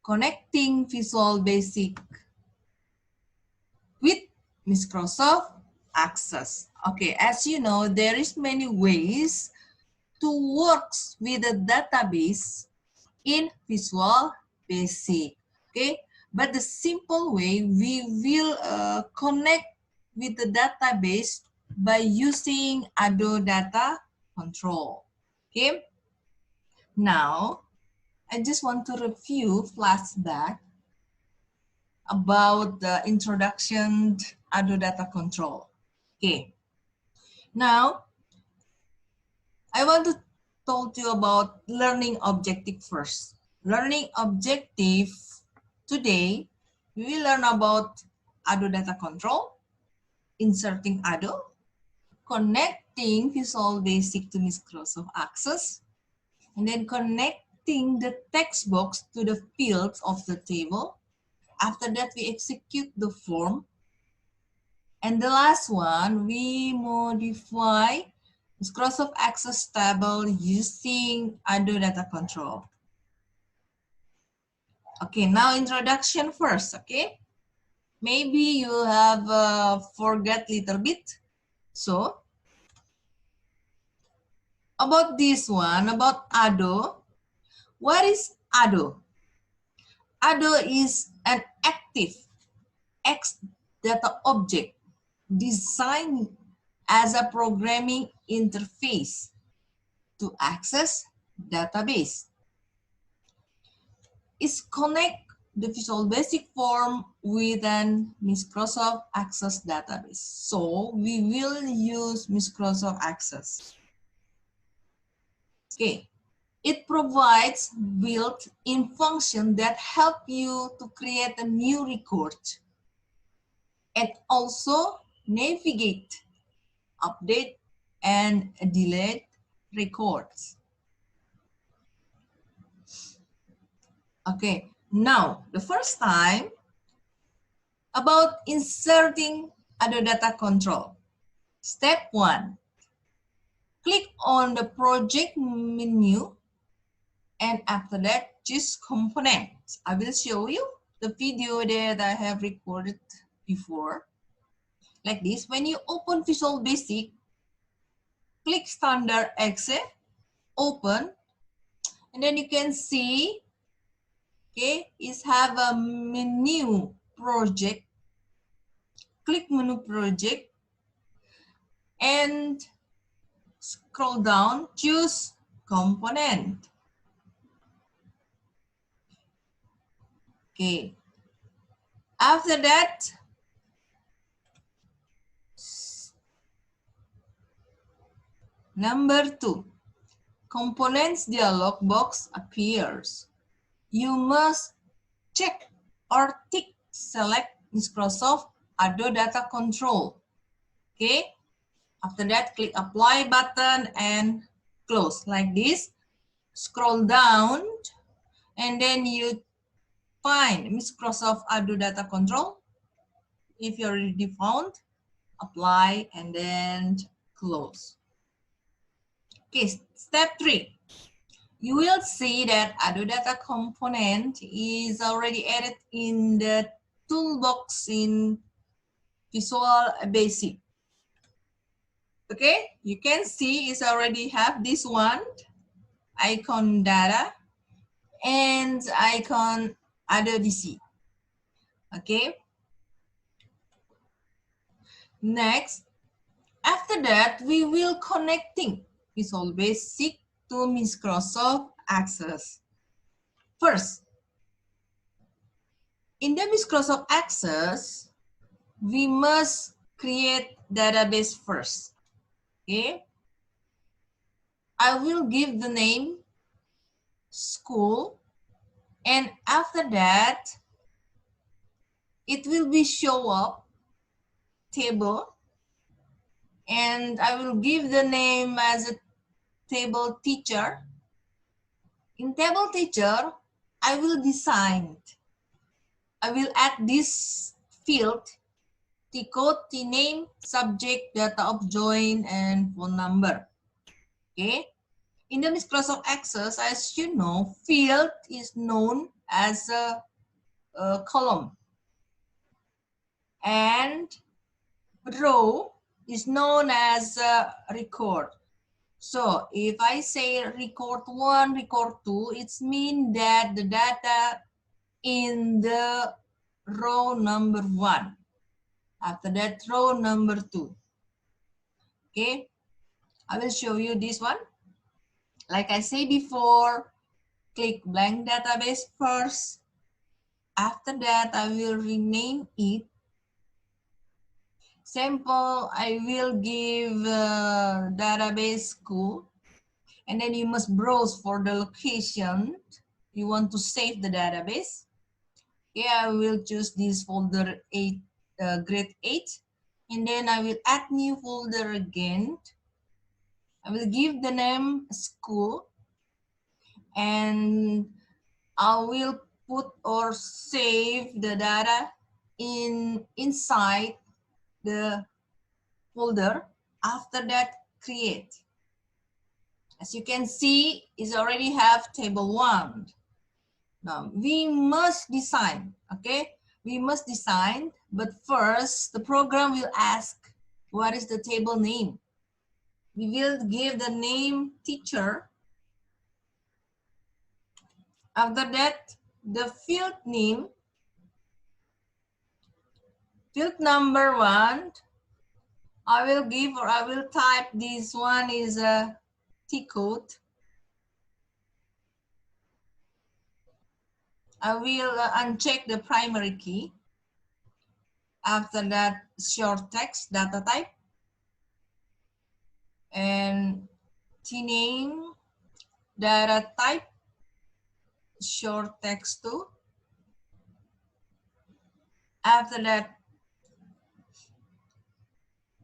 connecting Visual Basic with Microsoft Access. Okay, as you know, there is many ways to work with the database in Visual Basic. Okay, but the simple way we will connect with the database by using Ado Data Control. Okay, now I just want to review flashback about the introduction to Ado Data Control. Okay, now I want to talk to you about learning objective first. Learning objective today, we will learn about Ado Data Control, inserting Ado, connecting Visual Basic to Microsoft Access, and then connecting the text box to the fields of the table. After that, we execute the form. And the last one, we modify Microsoft Access table using Ado Data Control. Okay, now introduction first, okay? Maybe you have forget little bit. So, about this one, about Ado, what is Ado? Ado is an active X data object designed as a programming interface to access database. Is connect the Visual Basic form with an Microsoft Access database. So we will use Microsoft Access. Okay. It provides built-in function that help you to create a new record and also navigate, update, and delete records. Okay, now the first time about inserting Ado Data Control. Step 1, click on the project menu and after that choose components. I will show you the video that I have recorded before. Like this, when you open Visual Basic, click Standard Exe, open, and then you can see, okay, is have a menu project. Click menu project and scroll down, choose component. Okay. After that, number 2, components dialog box appears. You must check or tick select Microsoft Ado Data Control. Okay. After that, click apply button and close like this. Scroll down and then you find Microsoft Ado Data Control. If you already found, apply and then close. Okay, step 3. You will see that Ado Data component is already added in the toolbox in Visual Basic. Okay, you can see it's already have this one, icon data and icon Ado DC. Okay. Next, after that, we will connecting Visual Basic to Microsoft Access. First, in the Microsoft Access, we must create database first. Okay. I will give the name school, and after that, it will be show up table, and I will give the name as a table teacher. In table teacher, I will add this field, the code, the name, subject, data of join, and phone number. Okay. In the Microsoft Access, as you know, field is known as a column, and row is known as a record. So if I say record 1, record 2, it's mean that the data in the row number 1. After that, row number 2. Okay, I will show you this one. Like I say before, click blank database first. After that, I will rename it. Sample, I will give database school. And then you must browse for the location you want to save the database. Okay, I will choose this folder 8, grade 8. And then I will add new folder again. I will give the name school. And I will put or save the data inside the folder. After that, create. As you can see, it already have table 1. Now, we must design, okay? We must design, but first, the program will ask, what is the table name? We will give the name teacher. After that, the field name, field number 1, I will give or I will type this one is a T code. I will uncheck the primary key. After that, short text data type and T name data type short text too. After that,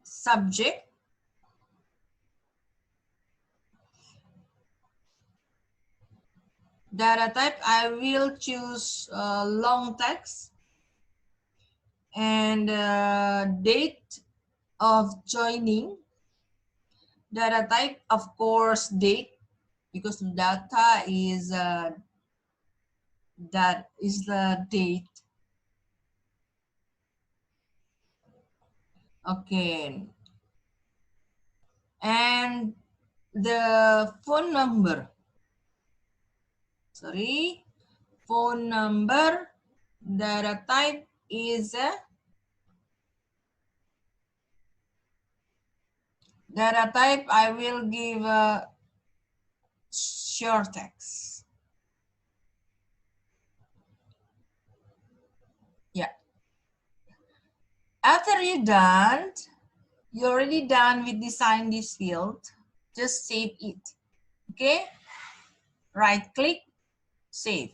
subject. Data type, I will choose long text. And date of joining. Data type, of course, date, because the data is that is the date. Okay. And the phone number. Sorry, phone number. Data type is a data type. I will give a short text. Yeah. After you're already done with design this field. Just save it. Okay. Right click, save.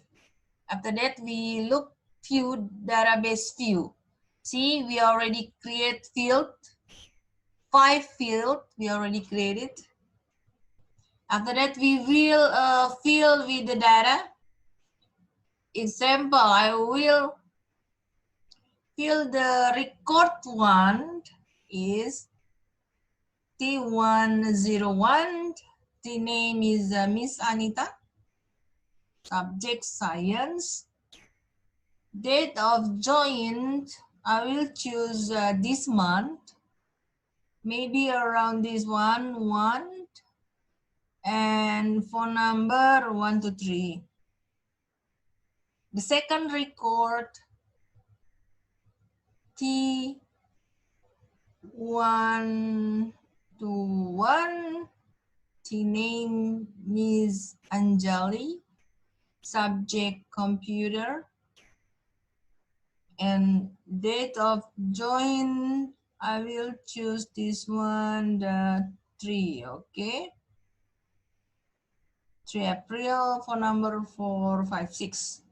After that, we look view database view. See, we already create field. 5 field we already created. After that, we will fill with the data. Example, I will fill the record 1 is T101. The name is Miss Anita. Subject science. Date of joined, I will choose this month. Maybe around this one. And phone number 123. The second record T121. The name is Anjali. Subject computer. And date of join, I will choose this one, the 3, okay? 3 April, phone number 456.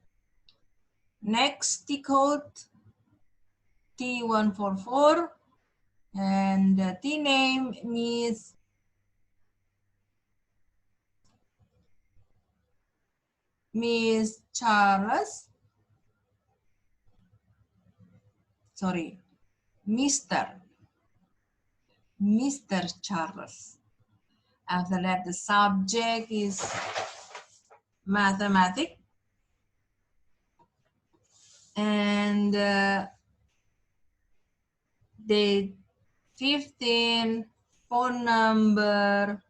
Next, T code T144, and the T name is Miss Charles. Sorry, Mr. Charles. After that, the subject is mathematics. And date 15, phone number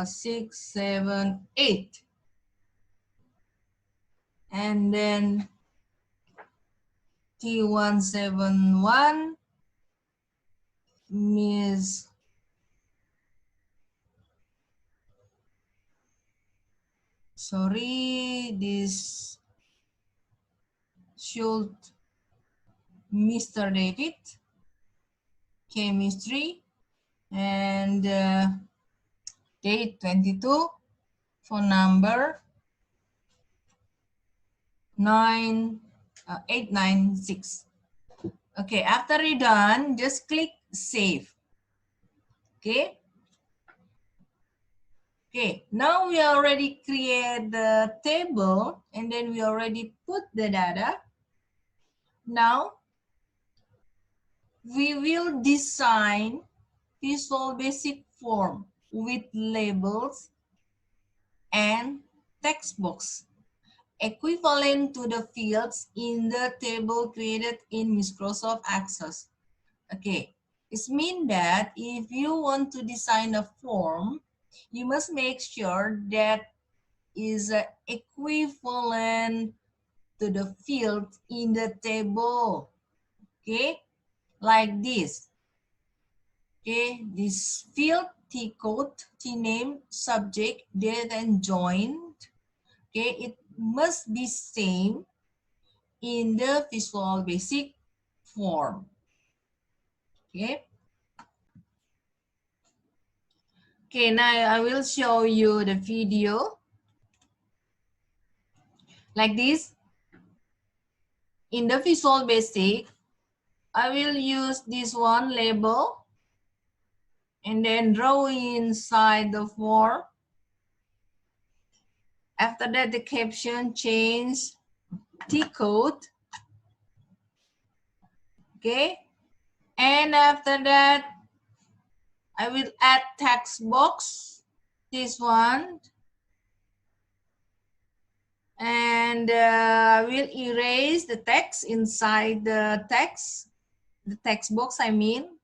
678. And then T171 Miss sorry, this should Mr. David, chemistry, and date 22, phone number 896. Okay, after you're done, just click save. Okay. Okay, now we already create the table and then we already put the data. Now we will design Visual Basic form with labels and text box equivalent to the fields in the table created in Microsoft Access. Okay, it means that if you want to design a form, you must make sure that is equivalent to the field in the table. Okay, like this. Okay, this field T code, T name, subject, date, and joined. Okay, it must be same in the Visual Basic form. Okay. Okay, now I will show you the video like this. In the Visual Basic, I will use this one label and then draw inside the form. After that, the caption change T code. Okay. And after that, I will add text box. This one. And I will erase the text inside the text box, I mean.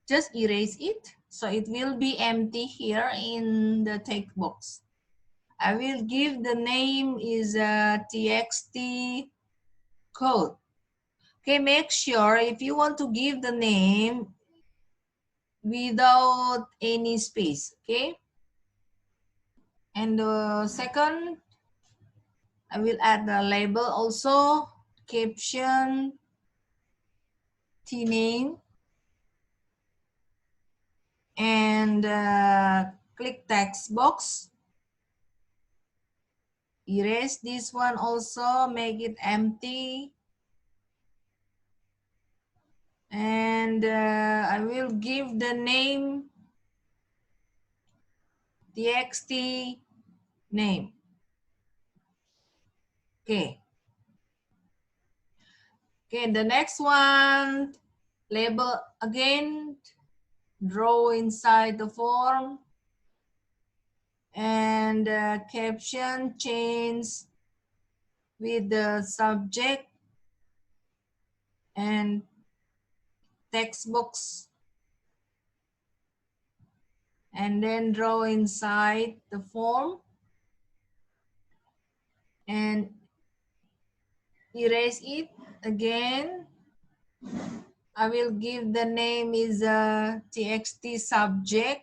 Just erase it. So it will be empty here in the text box. I will give the name is txt code. Okay, make sure if you want to give the name without any space, okay? And the second, I will add the label also, caption, T name, and click text box. Erase this one also, make it empty. And I will give the name txt name. Okay. Okay, the next one, label again, draw inside the form, and caption change with the subject and text box, and then draw inside the form and erase it again. I will give the name is txt subject.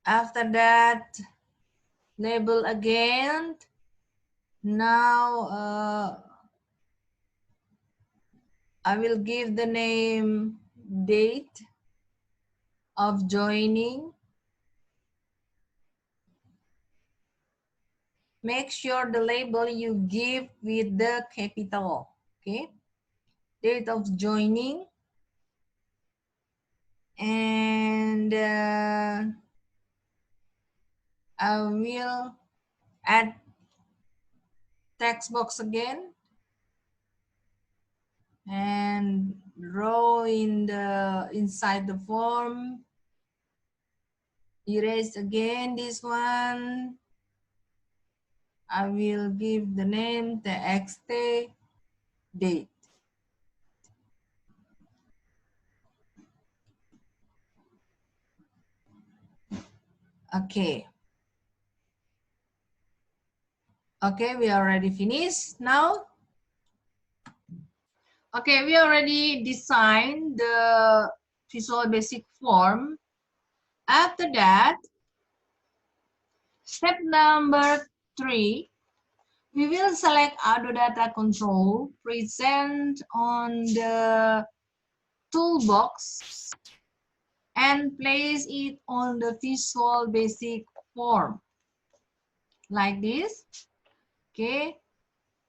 After that, label again. Now I will give the name date of joining. Make sure the label you give with the capital, okay? Date of joining. And I will add text box again. and draw in the inside the form. Erase again this one. I will give the name txt date. Okay. Okay, we already finished now. Okay, we already designed the Visual Basic form. After that, step number 3, we will select Auto Data Control present on the toolbox and place it on the Visual Basic form like this. Okay,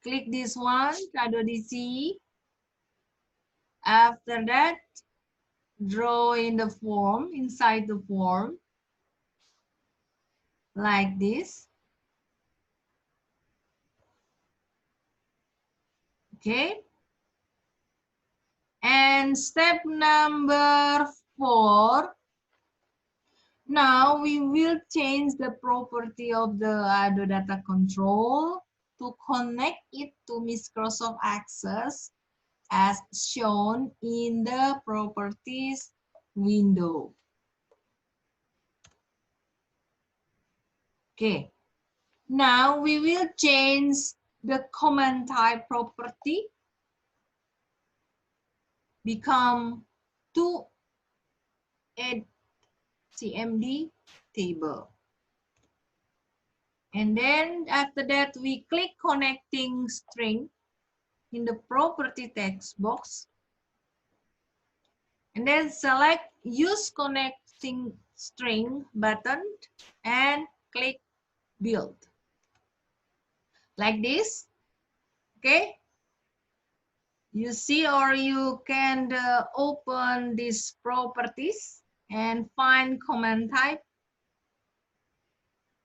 click this one, Auto DC. After that, draw in the form, inside the form, like this. Okay. And step number 4, now we will change the property of the Auto Data Control to connect it to Microsoft Access as shown in the Properties window. Okay, now we will change the command type property become to add CMD table. And then after that, we click connecting string in the property text box. And then select use connecting string button and click build. Like this. Okay. You see, or you can open these properties and find command type.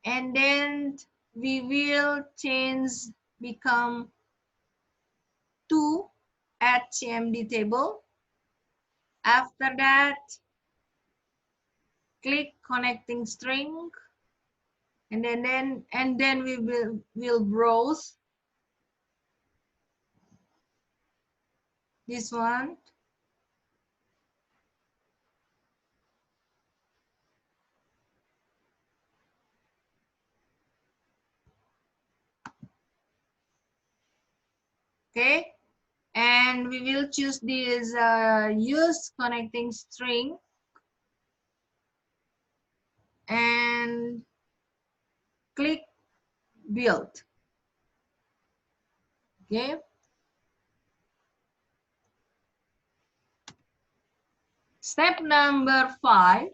And then we will change become to add CMD table. After that, click connecting string, and then we will browse this one. Okay, and we will choose this use connecting string and click build. Okay. Step number 5.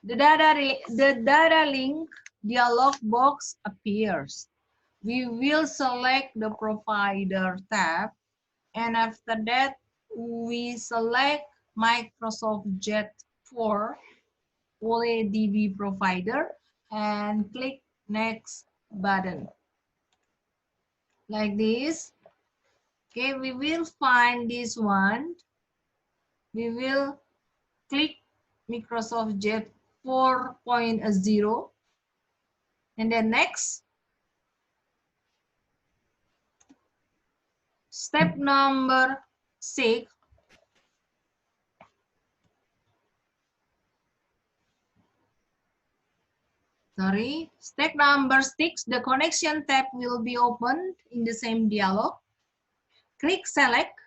The data link dialog box appears. We will select the provider tab, and after that, we select Microsoft Jet 4 OLEDB provider and click next button. Like this. Okay, we will find this one. We will click Microsoft Jet 4.0 and then next. Step number 6. Step number 6, the connection tab will be opened in the same dialog. Click select,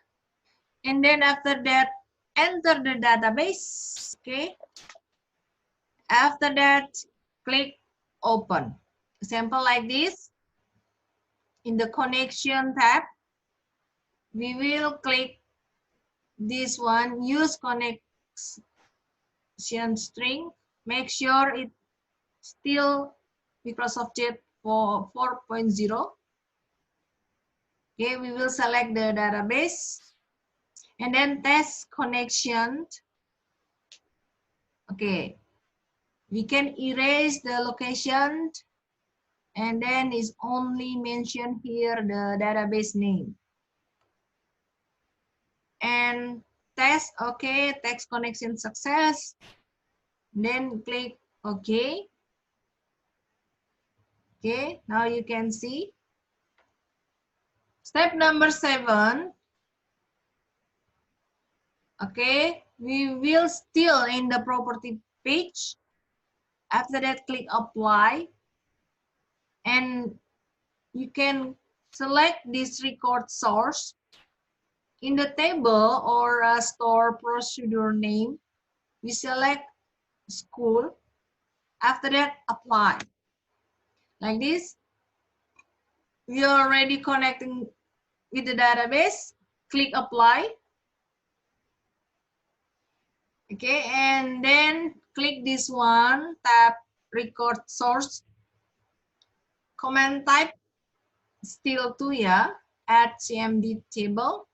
and then after that, enter the database. Okay. After that, click open. Example like this. In the connection tab, we will click this one, use connection string. Make sure it's still Microsoft Jet 4.0. Okay, we will select the database and then test connection. Okay, we can erase the location and then is only mentioned here the database name. And test, okay, text connection success. Then click OK. Okay, now you can see. Step number 7. Okay, we will still in the property page. After that, click apply. And you can select this record source. In the table or store procedure name, we select school. After that, apply. Like this. We are already connecting with the database. Click apply. Okay, and then click this one, tap record source. Command type still to ya, add CMD table.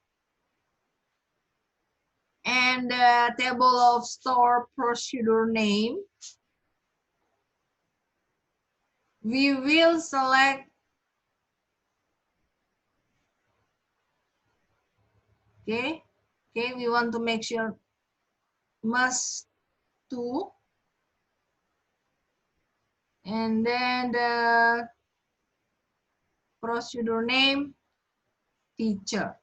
And the table of store procedure name, we will select, okay, we want to make sure must to, and then the procedure name, teacher,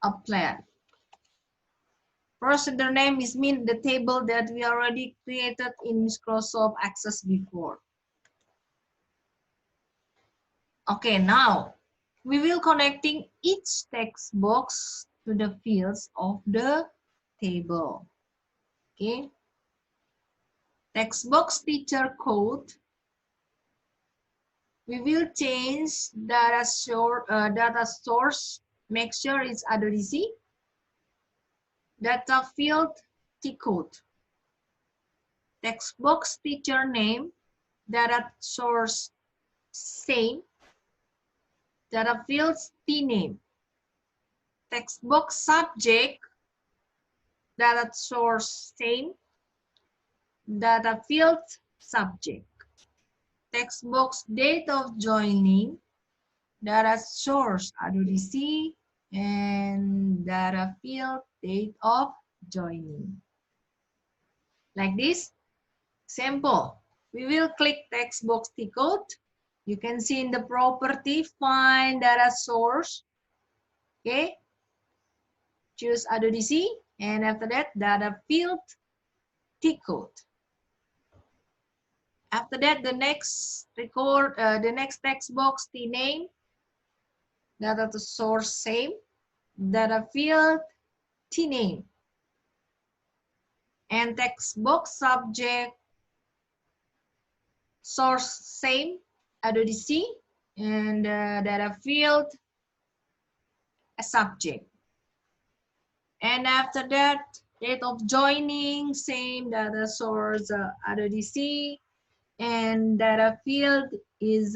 apply. Procedure name is mean the table that we already created in Microsoft Access before. Okay, now we will connecting each text box to the fields of the table. Okay. Text box teacher code. We will change data source. Make sure it's ADODC. Data field T code. Text box teacher name. Data source same. Data fields T name. Text box subject. Data source same. Data field subject. Text box date of joining. Data source ADODC and data field date of joining. Like this. Sample. We will click text box T code. You can see in the property find data source. Okay. Choose ADODC and after that data field T code. After that the next text box T name. Data to source same. Data field T name. And text box subject source same ADODC and data field a subject. And after that date of joining same data source ADODC and data field is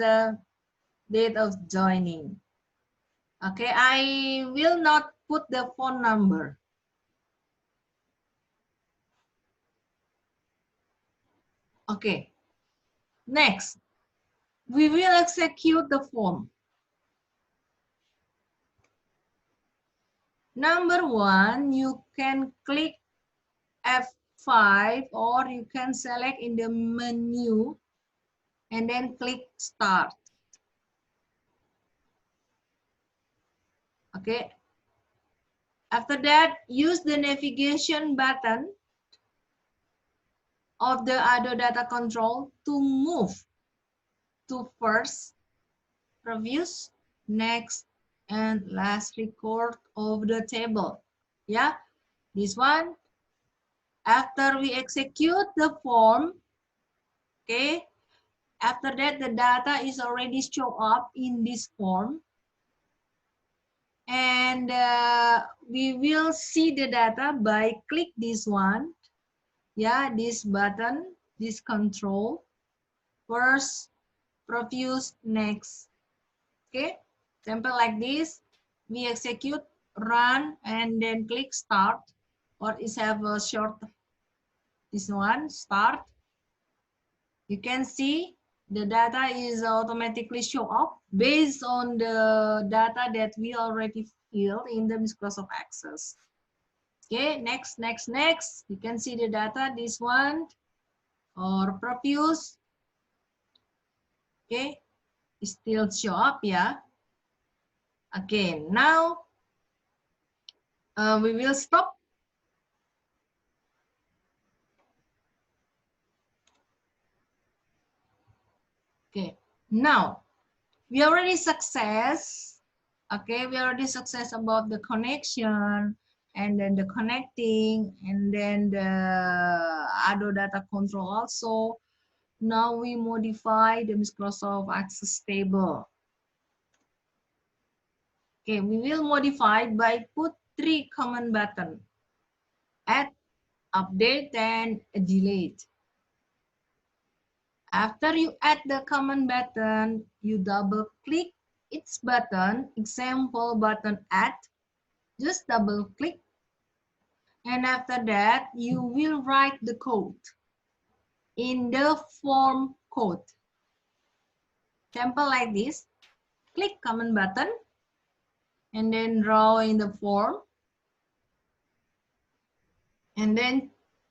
date of joining. Okay, I will not put the phone number. Okay, next, we will execute the form. Number 1, you can click F5 or you can select in the menu and then click start. Okay. After that, use the navigation button of the ADO data control to move to first, previous, next, and last record of the table. Yeah, this one. After we execute the form, okay, after that the data is already show up in this form. And we will see the data by click this one. Yeah, this button, this control. First, previous, next. Okay, simple like this. We execute, run, and then click start. Or is have a short, this one, start. You can see The data is automatically show up based on the data that we already filled in the Microsoft Access. Okay, next. You can see the data, this one, or profuse. Okay, it still show up, yeah. Okay, now we will stop. Okay, now we already success. Okay, we already success about the connection and then the connecting and then the other data control also. Now we modify the Microsoft Access table. Okay, we will modify by put 3 command button: add, update, and delete. After you add the command button, you double click its button, example button add, just double click. And after that, you will write the code in the form code. Example like this, click command button and then draw in the form. And then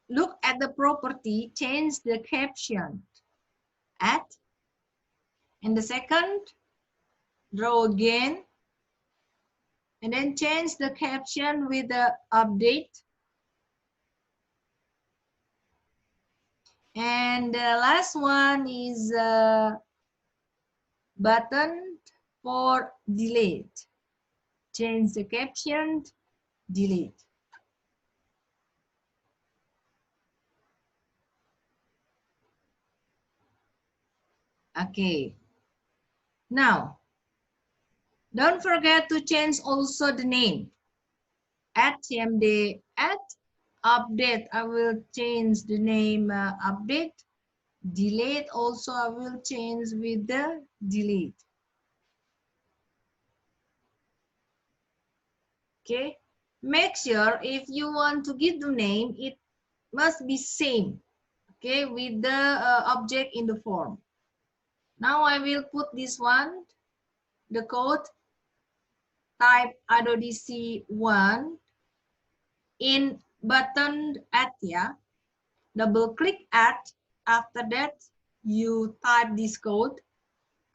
look at the property, change the caption, add. And the second, draw again. And then change the caption with the update. And the last one is button for delete. Change the caption, delete. Okay. Now, don't forget to change also the name. At CMD, at update, I will change the name update. Delete also, I will change with the delete. Okay. Make sure if you want to give the name, it must be same. Okay, with the object in the form. Now I will put this one, the code, type ADODC1 in button add, yeah. Double click add. After that, you type this code,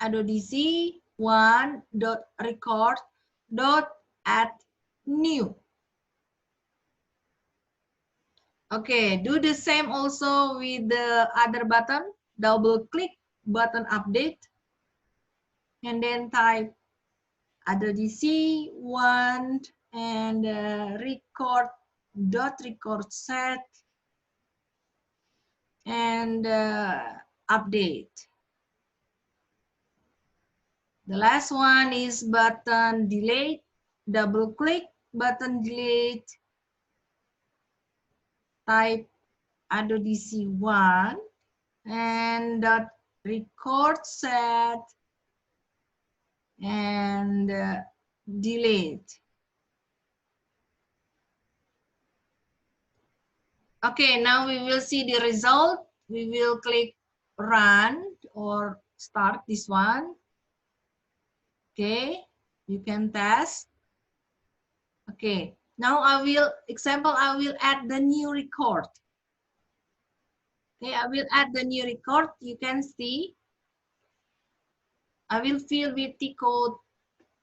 ADODC1.record.add new. Okay, do the same also with the other button. Double click button update and then type ADODC1 and record set and update. The last one is button delete. Double click button delete. Type ADODC1 and record set and delete. Okay, now we will see the result. We will click run or start this one. Okay, you can test. Okay, now I will add the new record. Okay, I will add the new record. You can see I will fill with the code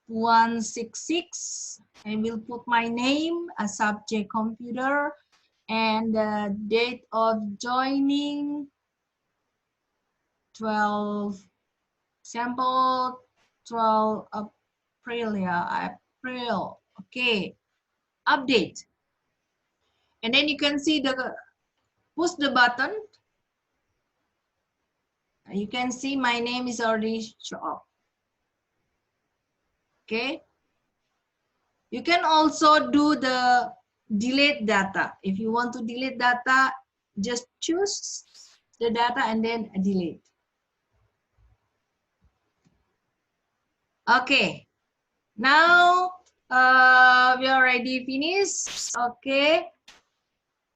166. I will put my name, a subject computer, and the date of joining 12 sample 12 April, yeah, April. Okay, update. And then you can see the push the button. You can see my name is already show up. Okay. You can also do the delete data. If you want to delete data, just choose the data and then delete. Okay. Now we already finished. Okay.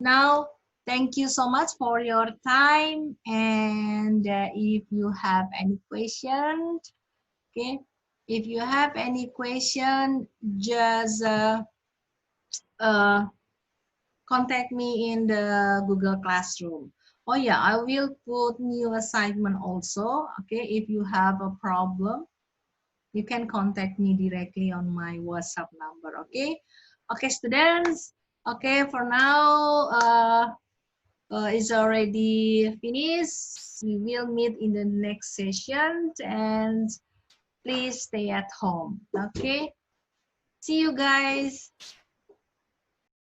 Now Thank you so much for your time. And if you have any question, okay, if you have any question, just uh, contact me in the Google Classroom. Oh yeah, I will put new assignment also. Okay, if you have a problem, you can contact me directly on my WhatsApp number. Okay, okay, students. Okay, for now, it's already finished. We will meet in the next session, and please stay at home. Okay, see you guys.